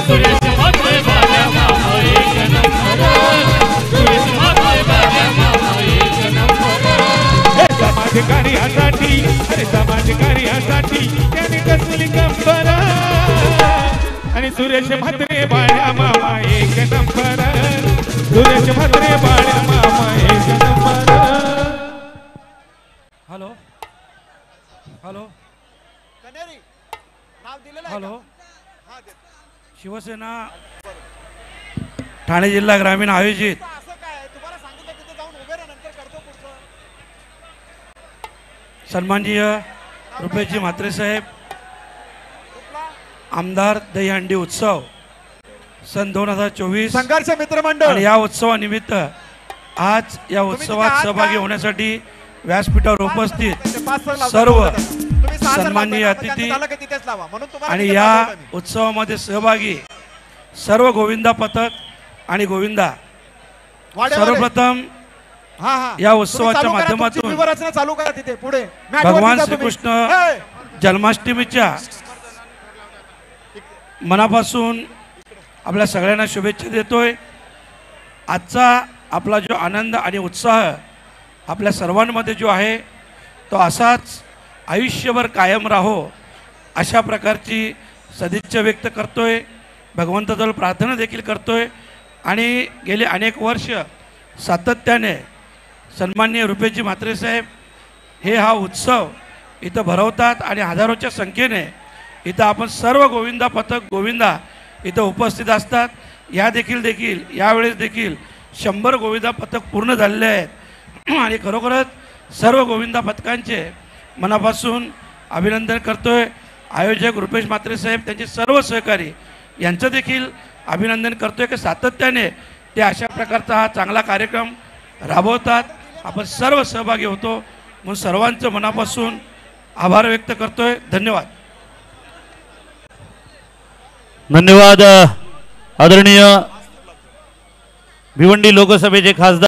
सुरेश म्हात्रे बाळ्या मामा एक नंबर, सुरेश म्हात्रे बाळ्या मामा एक नंबर. समाज कार्यासाठी, अरे समाज कार्यासाठी त्याने कसली कंबर, आणि सुरेश म्हात्रे बाळ्या मामा एक नंबर, सुरेश म्हात्रे बाळ्या मामा एक number. Hello hello hello, Shivsena Thane जिल्हा ग्रामीण आयोजित सन्माननीय रुपेशजी म्हात्रे साहेब आमदार दहीहंडी उत्सव सन 2024 संघर्ष मित्रमंडळ, आणि या उत्सवानिमित्त आज या उत्सवात सहभागी होण्यासाठी व्यासपीठावर उपस्थित सर्व सन्माननीय अतिथी आणि या उत्सवामध्ये सहभागी सर्व गोविंदा पथक आणि गोविंदा, सर्वप्रथम या उत्सवाच्या माध्यमातून भगवान श्रीकृष्ण जन्माष्टमीच्या मनापासून आपल्या सगळ्यांना शुभेच्छा देतोय. आजचा आपला जो आनंद आणि उत्साह आपल्या सर्वांमध्ये जो आहे तो असाच आयुष्यभर कायम राहो अशा प्रकारची सदिच्छा व्यक्त करतोय. भगवंताजवळ प्रार्थना देखील करतोय. आणि गेले अनेक वर्ष सातत्याने सन्माननीय रुपेशजी म्हात्रे साहेब हे हा उत्सव इथं भरवतात आणि हजारोच्या संख्येने इथं आपण सर्व गोविंदा पथक गोविंदा इथं उपस्थित असतात. यावेळेस देखील 100 गोविंदा पथक पूर्ण झालेले आहेत आणि खरोखरच सर्व गोविंदा पथकांचे मनापासून अभिनंदन करतोय. आयोजक रुपेश म्हात्रे साहेब त्यांचे सर्व सहकारी यांचं देखील अभिनंदन करतोय की सातत्याने ते अशा प्रकारचा हा चांगला कार्यक्रम राबवतात. आपण सर्व सहभागी होतो म्हणून सर्वांचं मनापासून आभार व्यक्त करतोय. धन्यवाद. धन्यवाद. आदरणीय भिवंडी लोकसभेचे खासदार